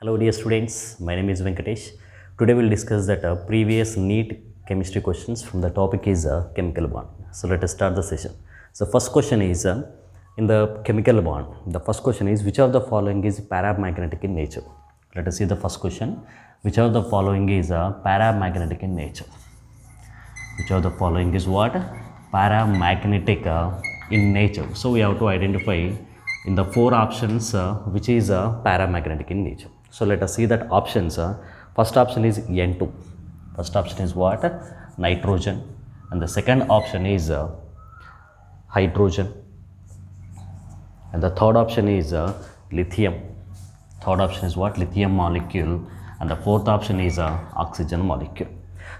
Hello dear students, my name is Venkatesh. Today we'll discuss that previous NEET chemistry questions from the topic is chemical bond. So let us start the session. So first question is in the chemical bond. The first question is which of the following is paramagnetic in nature? Let us see the first question. Which of the following is paramagnetic in nature? Which of the following is what? Paramagnetic in nature. So we have to identify in the four options which is paramagnetic in nature. So let us see that options. First option is N2. First option is what? Nitrogen. And the second option is hydrogen. And the third option is lithium. Third option is what? Lithium molecule. And the fourth option is oxygen molecule.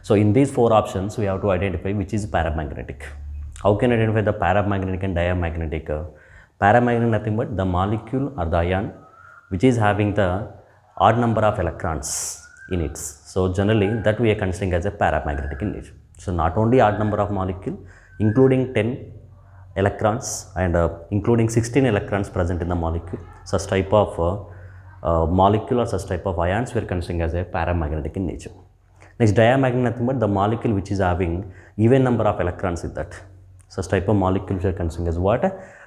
So in these four options, we have to identify which is paramagnetic. How can I identify the paramagnetic and diamagnetic? Paramagnetic nothing but the molecule or the ion which is having the odd number of electrons in it. So generally that we are considering as a paramagnetic in nature. So not only odd number of molecule, including 10 electrons and including 16 electrons present in the molecule, such type of molecule or such type of ions we are considering as a paramagnetic in nature. Next, diamagnetic nothing but the molecule which is having even number of electrons in that. Such type of molecules we are considering as what?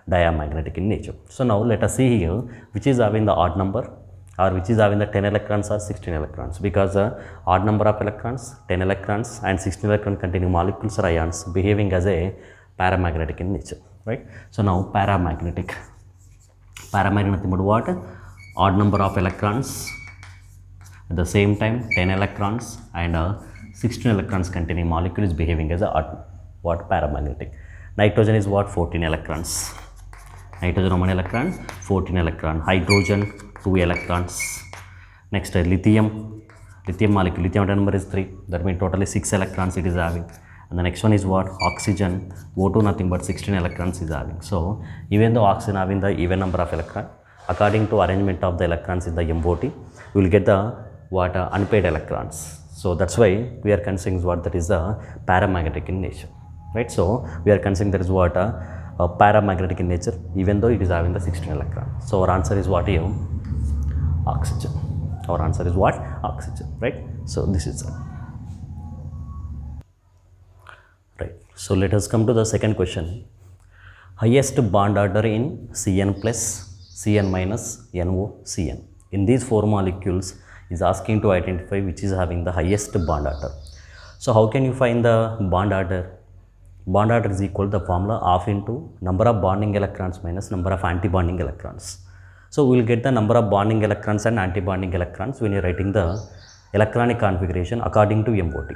Diamagnetic in nature. So now let us see here which is having the odd number or which is having the 10 electrons or 16 electrons, because odd number of electrons, 10 electrons and 16 electron containing molecules or ions behaving as a paramagnetic in nature, right? So now paramagnetic nothing but what? Odd number of electrons, at the same time 10 electrons and 16 electrons containing molecule is behaving as a what? Paramagnetic. Nitrogen is what? 14 electrons. Nitrogen how many electrons? 14 electrons. Hydrogen 2 electrons. Next lithium molecule, lithium number is 3, that means totally 6 electrons it is having. And the next one is what? Oxygen, O2 nothing but 16 electrons is having. So even though oxygen having the even number of electrons, according to arrangement of the electrons in the MOT, we will get the what? Unpaired electrons. So that's why we are considering what? That is the paramagnetic in nature, right? So we are considering that is what? Paramagnetic in nature, even though it is having the 16 electrons. So our answer is what here? Oxygen. Our answer is what? Oxygen, right? So this is right. So let us come to the second question. Highest bond order in Cn plus, Cn minus, NO, Cn. In these four molecules is asking to identify which is having the highest bond order. So how can you find the bond order? Bond order is equal to the formula half into number of bonding electrons minus number of anti-bonding electrons. So we will get the number of bonding electrons and anti-bonding electrons when you are writing the electronic configuration according to MOT.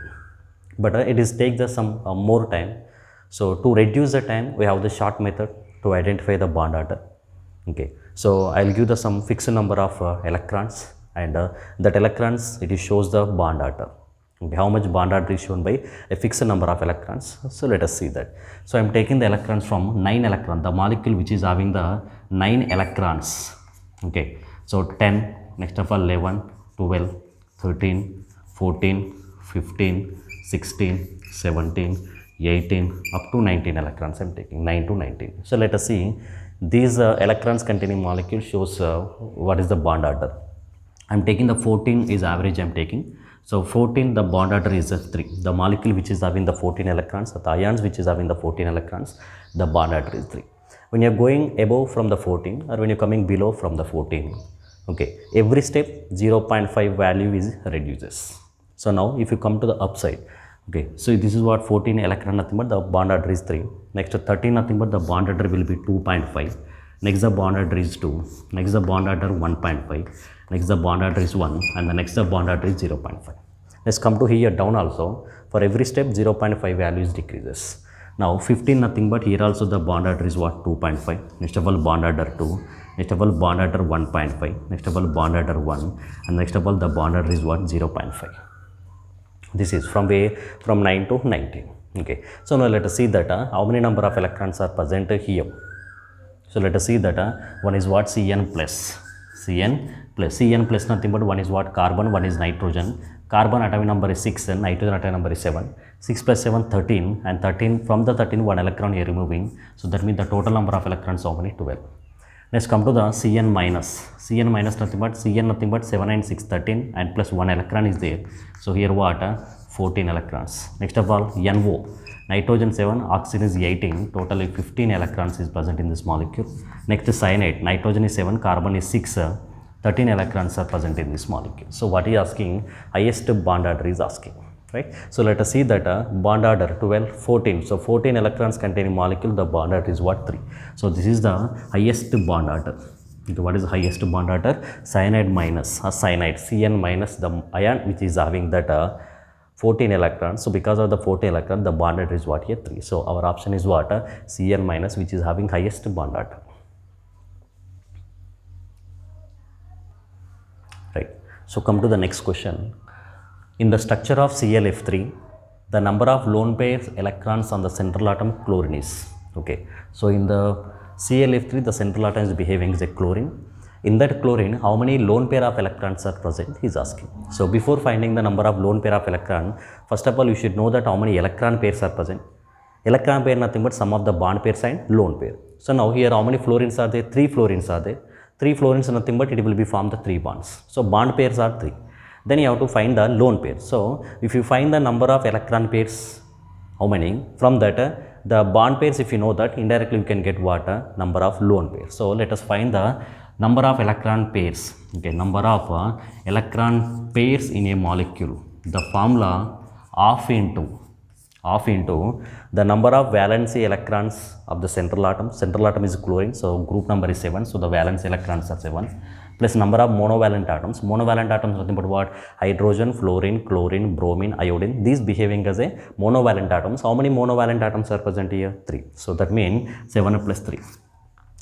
But it is take the some more time. So to reduce the time, we have the short method to identify the bond order. Okay, so I will give the some fixed number of electrons, and that electrons it shows the bond order. Okay, how much bond order is shown by a fixed number of electrons. So let us see that. So I am taking the electrons from 9 electrons, the molecule which is having the 9 electrons. Okay, so 10, next of all 11, 12, 13, 14, 15, 16, 17, 18, up to 19 electrons I am taking, 9 to 19. So let us see these electrons containing molecule shows what is the bond order. I am taking the 14 is average I am taking. So 14, the bond order is 3. The molecule which is having the 14 electrons, the ions which is having the 14 electrons, the bond order is 3. When you are going above from the 14 or when you are coming below from the 14, okay, every step 0.5 value is reduces. So now if you come to the upside, okay, so this is what 14 electron nothing but the bond order is 3. Next to 13 nothing but the bond order will be 2.5. Next the bond order is 2. Next the bond order 1.5. Next the bond order is 1 and the next the bond order is 0.5. Let's come to here down also. For every step 0.5 values decreases. Now 15 nothing but here also the bond order is what? 2.5. Next of all bond order 2. Next of all bond order 1.5. Next of all bond order 1 and next of all the bond order is what? 0.5. This is from 9 to 19. Okay. So now let us see that how many number of electrons are present here. So let us see that one is what? Cn plus. Cn plus nothing but one is what? Carbon, one is nitrogen. Carbon atomic number is 6 and nitrogen atomic number is 7. 6 plus 7, 13, and 13 from the 13 one electron you are removing. So that means the total number of electrons how many? 12. Next come to the Cn minus. Cn minus nothing but Cn nothing but 7 and 6 13 and plus 1 electron is there. So here what 14 electrons. Next of all NO. Nitrogen 7, oxygen is 18, totally 15 electrons is present in this molecule. Next cyanide, nitrogen is 7, carbon is 6, 13 electrons are present in this molecule. So what he is asking, highest bond order is asking, right? So let us see that bond order 12, 14. So 14 electrons containing molecule, the bond order is what? 3. So this is the highest bond order. What is the highest bond order? Cyanide minus, cyanide, Cn minus the ion which is having that 14 electrons. So because of the 14 electron, the bond order is what here? 3. So our option is what? Cl minus, which is having highest bond order. Right. So come to the next question. In the structure of ClF3, the number of lone pair electrons on the central atom chlorine is. Okay. So in the ClF3, the central atom is behaving as a chlorine. In that chlorine, how many lone pair of electrons are present? He is asking. So before finding the number of lone pair of electron, first of all, you should know that how many electron pairs are present. Electron pair nothing but sum of the bond pairs and lone pair. So now here how many fluorines are there? 3 fluorines are there. 3 fluorines are nothing but it will be formed the 3 bonds. So bond pairs are 3. Then you have to find the lone pair. So if you find the number of electron pairs, how many? From that the bond pairs, if you know that, indirectly you can get what? Number of lone pairs. So let us find the number of electron pairs. Okay, number of electron pairs in a molecule. The formula half into the number of valency electrons of the central atom. Central atom is chlorine, so group number is 7, so the valence electrons are 7, plus number of monovalent atoms. Monovalent atoms nothing but what? Hydrogen, fluorine, chlorine, bromine, iodine. These behaving as a monovalent atoms. How many monovalent atoms are present here? 3. So that means 7 plus 3.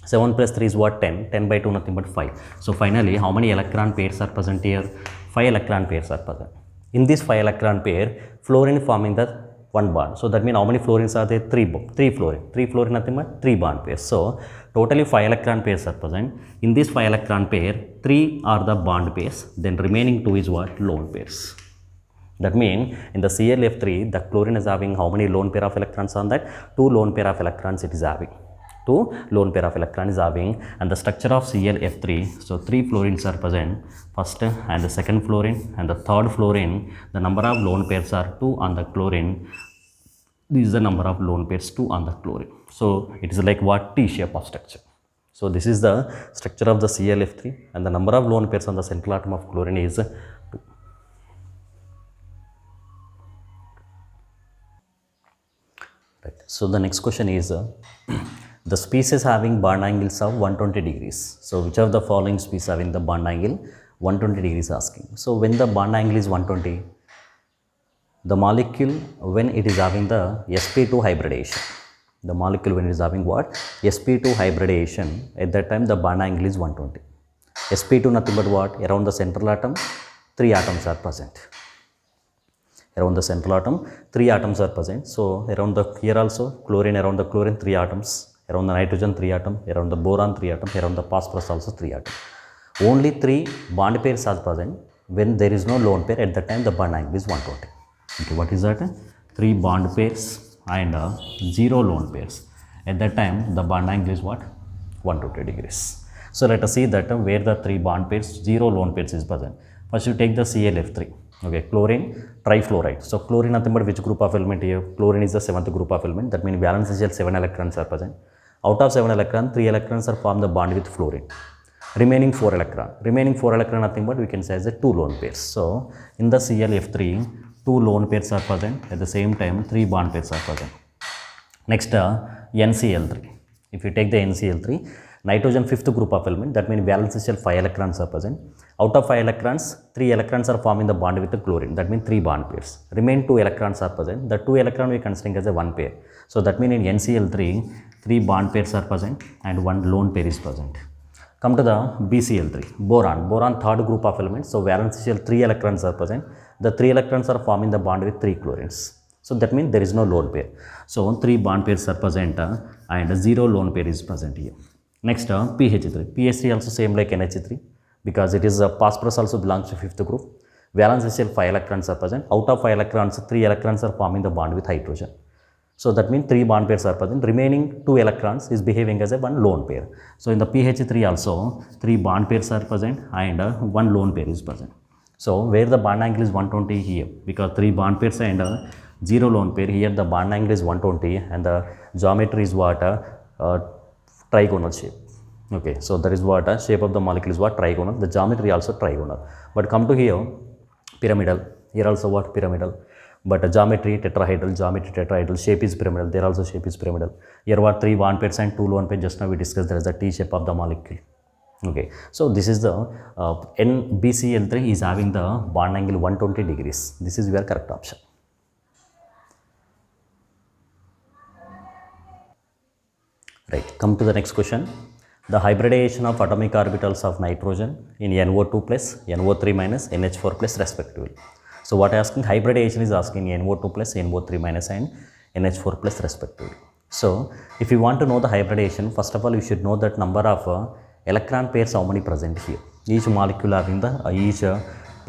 7 plus 3 is what? 10. 10 by 2 nothing but 5. So finally, how many electron pairs are present here? 5 electron pairs are present. In this 5 electron pair, fluorine forming the 1 bond. So that means how many fluorines are there? 3 fluorine. 3 fluorine nothing but 3 bond pairs. So totally 5 electron pairs are present. In this 5 electron pair, 3 are the bond pairs. Then remaining 2 is what? Lone pairs. That means in the ClF3, the chlorine is having how many lone pair of electrons on that? 2 lone pair of electrons it is having. 2 lone pair of electron is having, and the structure of ClF3, so 3 fluorines are present, first and the second fluorine and the third fluorine. The number of lone pairs are 2 on the chlorine. This is the number of lone pairs 2 on the chlorine. So it is like what? T shape of structure. So this is the structure of the ClF3, and the number of lone pairs on the central atom of chlorine is 2. Right. So the next question is the species having bond angles of 120 degrees. So which of the following species having the bond angle 120 degrees asking. So when the bond angle is 120, the molecule when it is having the sp2 hybridization, the molecule when it is having what? sp2 hybridization, at that time the bond angle is 120. sp2 nothing but what? Around the central atom 3 atoms are present. Around the central atom 3 atoms are present. So around the here also chlorine, around the chlorine 3 atoms, around the nitrogen 3 atom, around the boron 3 atom, around the phosphorus also 3 atom. Only 3 bond pairs are present. When there is no lone pair, at that time the bond angle is 120. Okay, what is that? 3 bond pairs and 0 lone pairs. At that time the bond angle is what? 120 degrees. So let us see that where the 3 bond pairs, 0 lone pairs is present. First you take the ClF3. Okay, chlorine trifluoride. So chlorine nothing but which group of element here? Chlorine is the 7th group of element. That means valence shell 7 electrons are present. Out of 7 electrons, 3 electrons are formed the bond with fluorine. Remaining 4 electron nothing but we can say as a 2 lone pairs. So in the ClF3, 2 lone pairs are present. At the same time 3 bond pairs are present. Next NCl3. If you take the NCl3, nitrogen 5th group of element, that means valence shell 5 electrons are present. Out of 5 electrons, 3 electrons are forming the bond with the chlorine. That means 3 bond pairs. Remain 2 electrons are present. The 2 electron we are considering as a 1 pair. So that means in NCl3, 3 bond pairs are present and 1 lone pair is present. Come to the BCl3, boron. Boron 3rd group of elements. So valence shell 3 electrons are present. The 3 electrons are forming the bond with 3 chlorines. So that means there is no lone pair. So 3 bond pairs are present and 0 lone pair is present here. Next PH3. PH3 also same like NH3. Because it is phosphorus also belongs to 5th group. Valence shell 5 electrons are present. Out of 5 electrons, 3 electrons are forming the bond with hydrogen. So that means 3 bond pairs are present. Remaining 2 electrons is behaving as a one lone pair. So in the pH3 also 3 bond pairs are present and 1 lone pair is present. So where the bond angle is 120 here, because 3 bond pairs and 0 lone pair, here the bond angle is 120 and the geometry is what? Trigonal shape. Okay, so that is what shape of the molecule is what? Trigonal. The geometry also trigonal. But come to here, pyramidal. Here also what? Pyramidal. But geometry tetrahedral, shape is pyramidal. There also shape is pyramidal. Here what? 3 bond pairs and 2 lone pairs. Just now we discussed there is the T shape of the molecule. Okay, so this is the NBCl3 is having the bond angle 120 degrees. This is your correct option. Right, come to the next question. The hybridization of atomic orbitals of nitrogen in NO2 plus, NO3 minus, NH4 plus respectively. So what asking? Hybridization is asking NO2 plus, NO3 minus and NH4 plus respectively. So if you want to know the hybridization, first of all you should know that number of electron pairs how many present here. Each molecule having the, each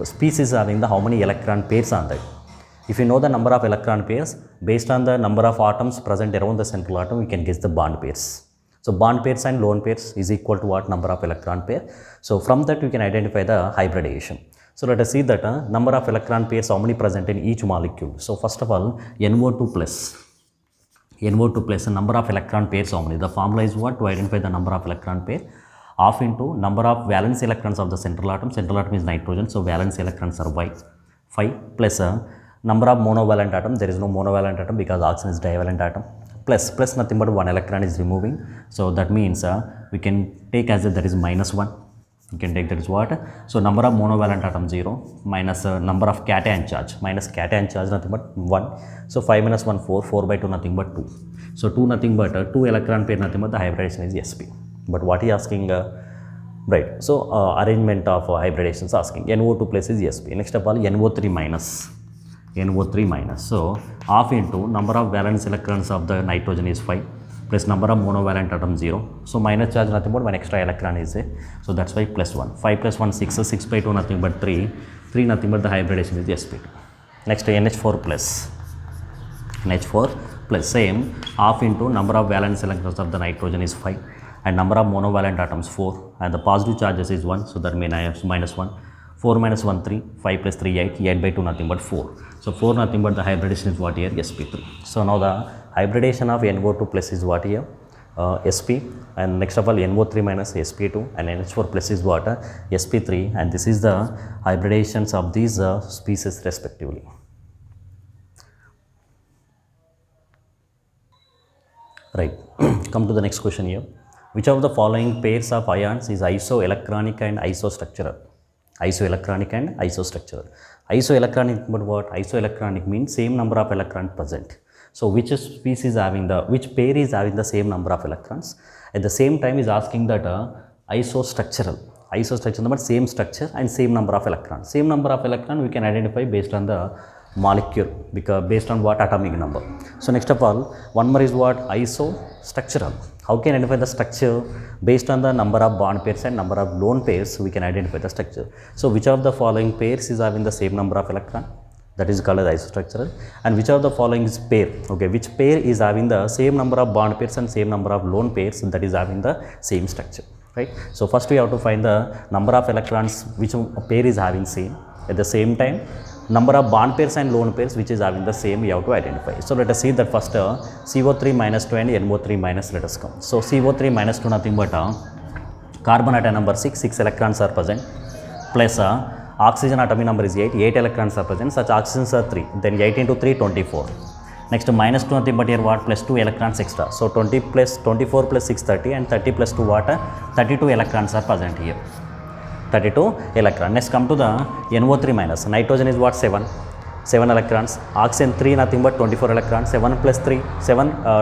species having the how many electron pairs on that. If you know the number of electron pairs, based on the number of atoms present around the central atom, we can guess the bond pairs. So bond pairs and lone pairs is equal to what? Number of electron pair. So from that we can identify the hybridization. So let us see that number of electron pairs how many present in each molecule. So first of all, NO2 plus the number of electron pairs how many? The formula is what? To identify the number of electron pair, half into number of valence electrons of the central atom. Central atom is nitrogen, so valence electrons are 5 plus number of monovalent atom. There is no monovalent atom because oxygen is divalent atom. Plus nothing but 1 electron is removing. So that means we can take as that is -1. You can take that is what? So number of monovalent atom 0 minus number of cation charge. Minus cation charge nothing but 1. So 5 minus 1 4. 4 by 2 nothing but 2. So 2 nothing but 2 electron pair nothing but the hybridization is sp. But what he asking? Right. So arrangement of hybridization is asking. NO2 plus is sp. Next of all NO3 minus. So half into number of valence electrons of the nitrogen is 5 plus number of monovalent atom 0. So minus charge nothing but 1 extra electron is there. So that's why plus 1. 5 plus 1 6. 6 by 2 nothing but 3. 3 nothing but the hybridization is sp2. Next NH4 plus same half into number of valence electrons of the nitrogen is 5 and number of monovalent atoms 4 and the positive charges is 1. So that means I have minus 1. 4 minus 1 3, 5 plus 3 8, 8 by 2 nothing but 4. So 4 nothing but the hybridization is what here? sp3. So now the hybridization of NO2 plus is what here? sp, and next of all NO3 minus sp2 and NH4 plus is what? sp3, and this is the hybridizations of these species respectively. Right, come to the next question here. Which of the following pairs of ions is isoelectronic and isostructural? Isoelectronic and isostructural. Isoelectronic, but what? Isoelectronic means same number of electrons present. So which species having which pair is having the same number of electrons? At the same time is asking that isostructural. Isostructural means same structure and same number of electrons. Same number of electrons we can identify based on the molecule, because based on what? Atomic number. So next of all, one more is what? Isostructural. How can identify the structure? Based on the number of bond pairs and number of lone pairs, we can identify the structure. So which of the following pairs is having the same number of electron? That is called as isostructural. And which of the following is pair? Okay, which pair is having the same number of bond pairs and same number of lone pairs, that is having the same structure, right? So first we have to find the number of electrons which pair is having same. At the same time, number of bond pairs and lone pairs which is having the same, we have to identify. So let us see that first CO3 minus 2 and NO3 minus, let us come. So CO3 minus 2 nothing but carbon atom number 6 electrons are present, plus oxygen atomic number is 8 electrons are present, such oxygens are 3, then 8 into 3 24. Next minus 2 nothing but here what? Plus 2 electrons extra. So 20 plus 24 plus 6 30, and 30 plus 2 what? 32 electrons are present here. 32 electron. Next come to the NO3 minus. Nitrogen is what? 7 electrons. Oxygen 3 nothing but 24 electrons. 7 plus 3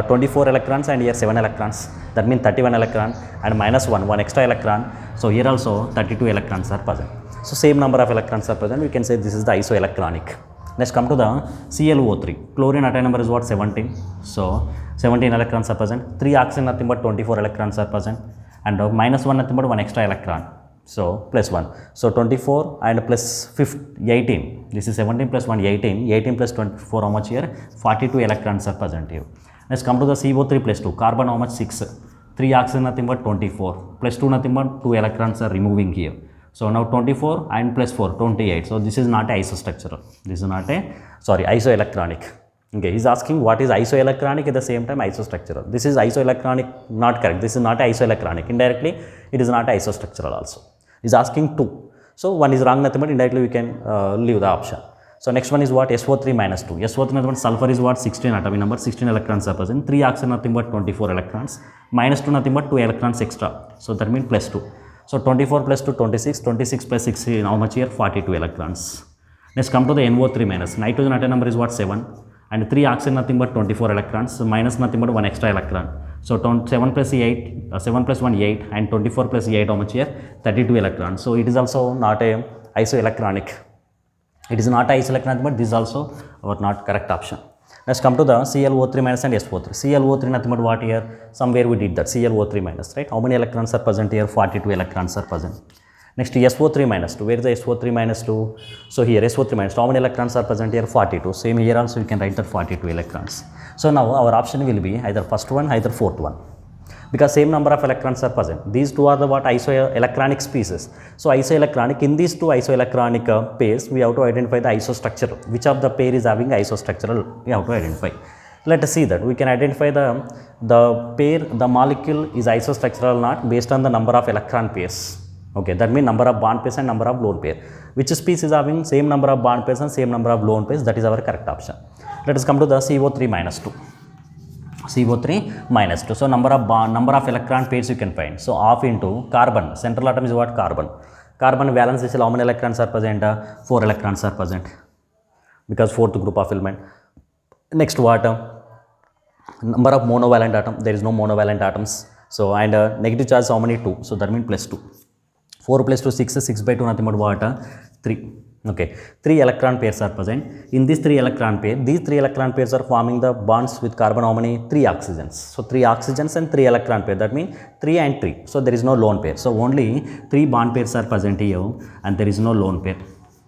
24 electrons, and here 7 electrons. That means 31 electron, and minus 1 extra electron. So here also 32 electrons are present. So same number of electrons are present. We can say this is the isoelectronic. Next come to the ClO3. Chlorine atom number is what? 17. So 17 electrons are present. 3 oxygen nothing but 24 electrons are present, and minus 1 nothing but 1 extra electron. So plus 1. So 24 and plus 18. This is 17 plus 1, 18. 18 plus 24, how much here? 42 electrons are present here. Let's come to the CO3 plus 2. Carbon, how much? 6. 3 oxygen, nothing but 24. Plus 2, nothing but 2 electrons are removing here. So now 24 and plus 4, 28. So this is not a isostructural. This is not a, isoelectronic. Okay, he's asking what is isoelectronic, at the same time isostructural. This is isoelectronic, not correct. This is not isoelectronic. Indirectly, it is not isostructural also. He's asking 2. So one is wrong, nothing but indirectly we can leave the option. So next one is what? SO3 minus 2. SO3 nothing but sulfur is what? 16 atomic number, 16 electrons are present. 3 oxygen nothing but 24 electrons. Minus 2 nothing but 2 electrons extra. So that means plus 2. So 24 plus 2, 26. 26 plus 6, how much here? 42 electrons. Next come to the NO3 minus. Nitrogen atom number is what? 7. And 3 oxygen nothing but 24 electrons. So minus nothing but 1 extra electron. So 7 plus 8, 7 plus 1, 8, and 24 plus 8, how much here? 32 electrons. So it is also not a isoelectronic. It is not isoelectronic, but this is also our not correct option. Let's come to the ClO3 minus and SO3. ClO3 nothing but what here? Somewhere we did that. ClO3 minus, right? How many electrons are present here? 42 electrons are present. Next SO3 minus 2. Where is the SO3 minus 2? So here SO3 minus 2. How many electrons are present here? 42. Same here also you can write that 42 electrons. So now our option will be either first one, either fourth one. Because same number of electrons are present. These two are the what? Isoelectronic species. So isoelectronic, in these two isoelectronic pairs, we have to identify the isostructure. Which of the pair is having isostructural, we have to identify. Let us see that. We can identify the pair, the molecule is isostructural or not based on the number of electron pairs. Okay, that means number of bond pairs and number of lone pair. Which species is having same number of bond pairs and same number of lone pairs? That is our correct option. Let us come to the CO3 minus 2. CO3 minus 2. So number of electron pairs you can find. So half into carbon. Central atom is what? Carbon. Carbon valence shell, how many electrons are present? 4 electrons are present. Because fourth group of element. Next what? Number of monovalent atom. There is no monovalent atoms. So and negative charge how many? 2. So that means plus 2. 4 plus 2, 6. 6 by 2 nothing but what? 3. Okay, 3 electron pairs are present. In these 3 electron pair, these 3 electron pairs are forming the bonds with carbon, how many? 3 oxygens. So 3 oxygens and 3 electron pair, that means 3 and 3. So there is no lone pair. So only 3 bond pairs are present here and there is no lone pair.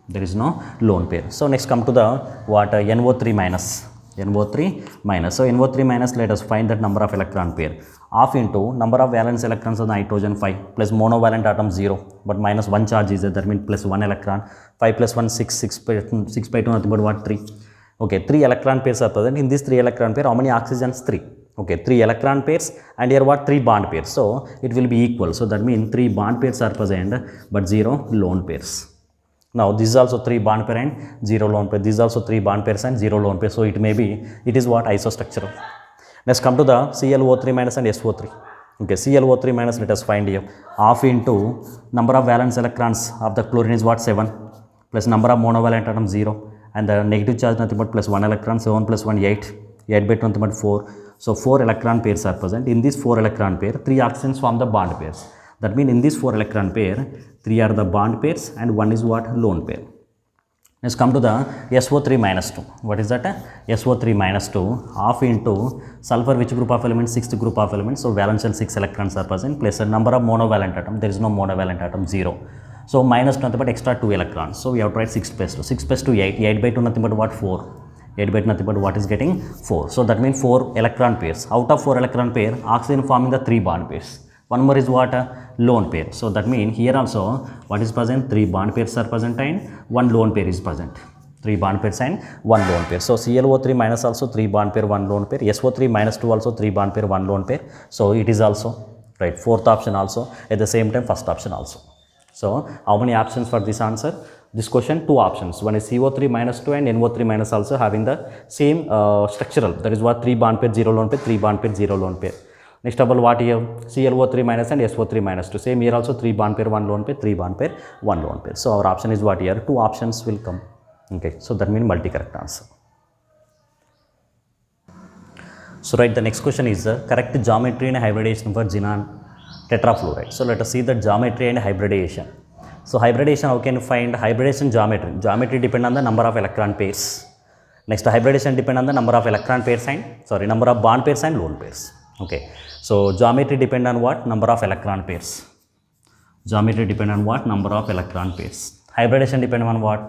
There is no lone pair. So next come to the what? NO3 minus. NO3 minus. So NO3 minus, let us find that number of electron pair. Half into number of valence electrons of the nitrogen 5 plus monovalent atom 0, but minus 1 charge is there, that means plus 1 electron. 5 plus 1, 6, 6 by 2 nothing but what? 3. Okay, 3 electron pairs are present. In this 3 electron pair, how many oxygens? 3. Okay, 3 electron pairs and here what? 3 bond pairs. So it will be equal. So that means 3 bond pairs are present but 0 lone pairs. Now this is also 3 bond pair and 0 lone pair. This is also 3 bond pairs and 0 lone pair. So it may be, it is what? Isostructural. Let's come to the ClO3 minus and SO3. Okay, ClO3 minus, let us find here. Half into number of valence electrons of the chlorine is what? 7 plus number of monovalent atoms 0 and the negative charge nothing but plus 1 electron. 7 plus 1, 8. 8 by 2 nothing but 4. So 4 electron pairs are present. In this 4 electron pair, 3 oxygens form the bond pairs. That means in this 4 electron pair, 3 are the bond pairs and 1 is what? Lone pair. Let's come to the SO3 minus 2. What is that? SO3 minus 2. Half into sulfur, which group of elements? 6th group of elements. So valence shell 6 electrons are present. Plus a number of monovalent atom. There is no monovalent atom, 0. So minus nothing but extra 2 electrons. So we have to write 6 plus 2. 6 plus 2, 8. 8 by 2 nothing but what? 4. 8 by 2 nothing but what is getting? 4. So that means 4 electron pairs. Out of 4 electron pair, oxygen forming the 3 bond pairs. One more is what? Lone pair. So that means here also what is present? 3 bond pairs are present and 1 lone pair is present. 3 bond pairs and 1 lone pair. So ClO3 minus also 3 bond pair, 1 lone pair. SO3 minus 2 also 3 bond pair, 1 lone pair. So it is also right. Fourth option also, at the same time first option also. So how many options for this answer? This question, 2 options. One is CO3 minus 2 and NO3 minus also having the same structural. That is what? 3 bond pair, 0 lone pair, 3 bond pair, 0 lone pair. Next double what here? ClO3 minus and SO3 minus 2. Same here also 3 bond pair, 1 lone pair, 3 bond pair, 1 lone pair. So our option is what here? 2 options will come. Okay, so that means multi-correct answer. So right, the next question is the correct geometry and hybridization for xenon tetrafluoride. So let us see the geometry and hybridization. So hybridization, how can you find hybridization geometry? Geometry depend on the number of electron pairs. Next, hybridization depend on the number of electron pairs and number of bond pairs and lone pairs. Okay, so geometry depend on what? Number of electron pairs. Geometry depend on what? Number of electron pairs. Hybridization depend on what?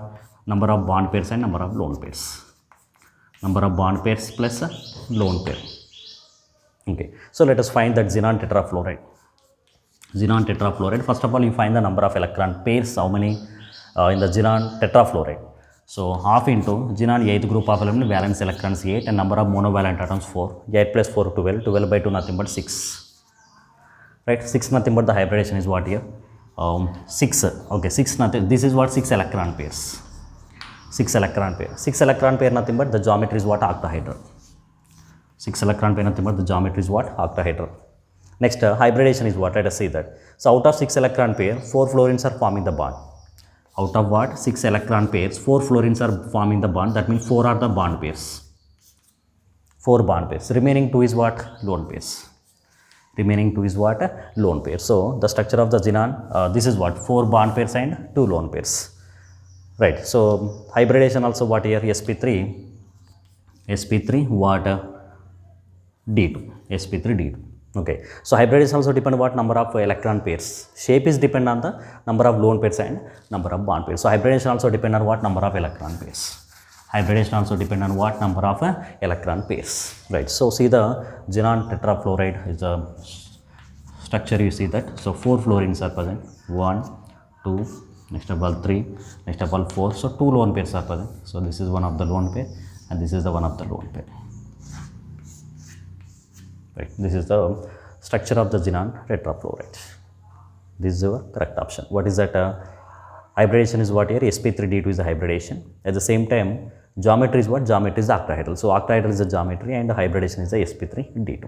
number of bond pairs and number of lone pairs. Number of bond pairs plus lone pair. Okay, so let us find that xenon tetrafluoride. Xenon tetrafluoride, first of all you find the number of electron pairs, how many in the xenon tetrafluoride. So half into xenon 8th group of element, valence electrons 8 and number of monovalent atoms 4. 8 plus 4 12, 12 by 2 nothing but 6. Right, 6 nothing but the hybridization is what here? 6. Okay, 6 nothing. This is what 6 electron pairs. 6 electron pair. 6 electron pair nothing but the geometry is what? Octahedral. 6 electron pair nothing but the geometry is what? Octahedral. Next, hybridization is what? Let us see that. So out of 6 electron pair, 4 fluorines are forming the bond. Out of what? 6 electron pairs, 4 fluorines are forming the bond. That means 4 are the bond pairs. 4 bond pairs. Remaining 2 is what? Lone pairs. Remaining 2 is what? Lone pair. So the structure of the xenon, this is what? 4 bond pairs and 2 lone pairs. Right. So hybridization also what here? sp3 what? D2. sp3 D2. Okay. So hybridization also depend on what? Number of electron pairs. Shape is depend on the number of lone pairs and number of bond pairs. So hybridization also depend on what? Number of electron pairs. Hybridization also depend on what? Number of electron pairs. Right. So see the xenon tetrafluoride is the structure, you see that. So 4 fluorines are present. 1, 2, next of all 3, next of all 4. So 2 lone pairs are present. So this is one of the lone pair and this is the one of the lone pair. Right. This is the structure of the xenon tetrafluoride. This is the correct option. What is that? Hybridization is what here? sp3d2 is the hybridization. At the same time, geometry is what? Geometry is the octahedral. So octahedral is the geometry and the hybridization is the sp3d2.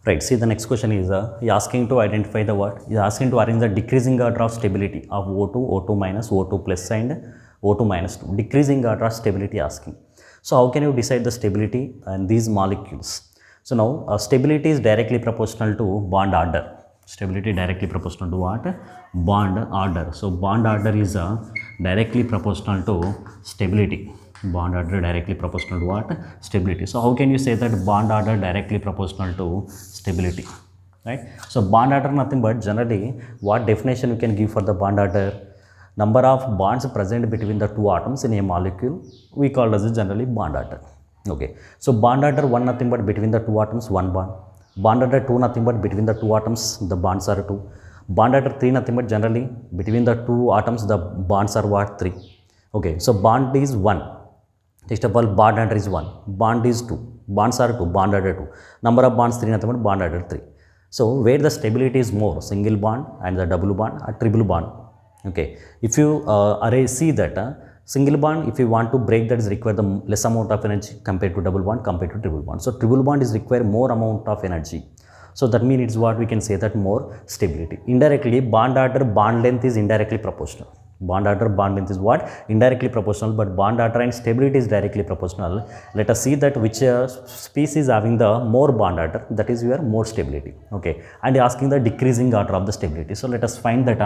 Right. See the next question is he asking to identify the what? He is asking to arrange the decreasing order of stability of O2, O2 minus, O2 plus and O2 minus 2. Decreasing order of stability asking. So how can you decide the stability and these molecules? So now stability is directly proportional to bond order. Stability directly proportional to what? Bond order. So bond order is directly proportional to stability. Bond order directly proportional to what? Stability. So how can you say that bond order directly proportional to stability? Right. So bond order nothing but generally what definition you can give for the bond order? Number of bonds present between the two atoms in a molecule we call as generally bond order. Okay. So bond order 1 nothing but between the two atoms 1 bond. Bond order 2 nothing but between the two atoms the bonds are 2. Bond order 3 nothing but generally between the two atoms the bonds are what? 3. Okay. So bond is 1. First of all, bond order is 1. Bond is 2. Bonds are 2. Bond order 2. Number of bonds 3 nothing but bond order 3. So where the stability is more, single bond and the double bond or triple bond. Okay, if you see that single bond, if you want to break that is require the less amount of energy compared to double bond compared to triple bond. So triple bond is require more amount of energy. So that means it's what we can say that more stability. Indirectly, bond order, bond length is indirectly proportional. Bond order, bond length is what? Indirectly proportional, but bond order and stability is directly proportional. Let us see that which species having the more bond order, that is your more stability. Okay, and asking the decreasing order of the stability. So let us find that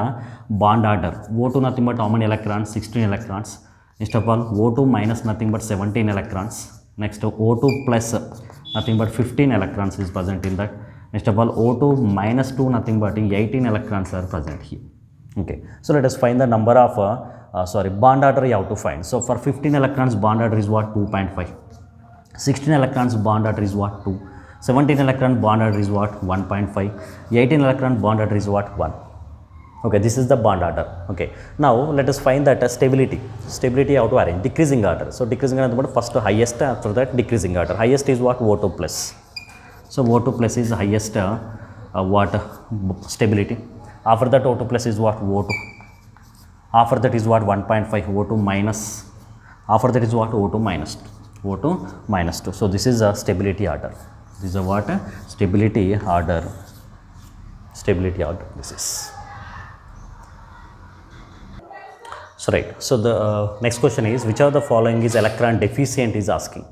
bond order. O2 nothing but how many electrons? 16 electrons. Next of all, O2 minus nothing but 17 electrons. Next O2 plus nothing but 15 electrons is present in that. Next of all, O2 minus 2 nothing but 18 electrons are present here. Okay, so let us find the number of bond order you have to find. So for 15 electrons bond order is what? 2.5. 16 electrons bond order is what? 2. 17 electron bond order is what? 1.5. 18 electron bond order is what? 1. Okay, this is the bond order. Okay, now let us find that stability. Stability you have to arrange decreasing order. So decreasing order first to highest, after that decreasing order. Highest is what? O2 plus. So O2 plus is highest stability. After that O2 plus is what? O2. After that is what? 1.5. O2 minus. After that is what? O2 minus 2. O2 minus 2. So this is a stability order. This is a what? Stability order. Stability order. This is. So right. So the next question is which of the following is electron deficient is asking.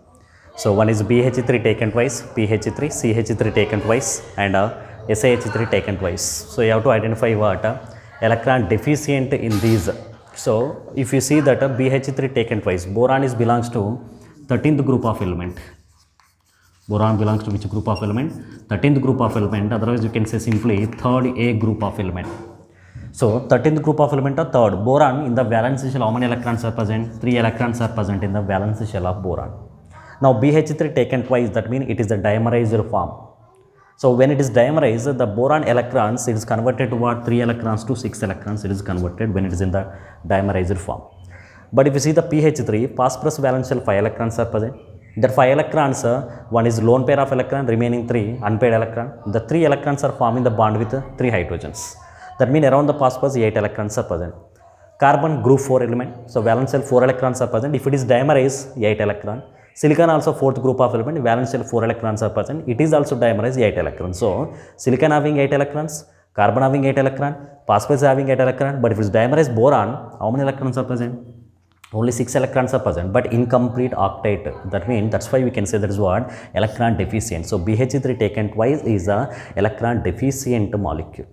So one is BH3 taken twice, PH3, CH3 taken twice, and SiH3 taken twice. So you have to identify what electron deficient in these. So if you see that BH3 taken twice, boron is belongs to 13th group of element. Boron belongs to which group of element? 13th group of element. Otherwise you can say simply 3rd A group of element. So 13th group of element are third. Boron, in the valence shell, how many electrons are present? 3 electrons are present in the valence shell of boron. Now BH3 taken twice, that means it is the dimerized form. So when it is dimerized, the boron electrons, it is converted to what? 3 electrons to 6 electrons, it is converted when it is in the dimerized form. But if you see the pH3, phosphorus valence shell 5 electrons are present. That 5 electrons, one is lone pair of electron, remaining 3 unpaired electron. The 3 electrons are forming the bond with 3 hydrogens. That means around the phosphorus 8 electrons are present. Carbon group 4 element, so valence shell 4 electrons are present. If it is dimerized, 8 electron. Silicon also 4th group of element, valence shell 4 electrons are present. It is also dimerized, 8 electrons. So silicon having 8 electrons, carbon having 8 electron, phosphorus having 8 electron. But if it is dimerized boron, how many electrons are present? Only 6 electrons are present, but incomplete octet. That means, that's why we can say that is what? Electron deficient. So BH3 taken twice is a electron deficient molecule.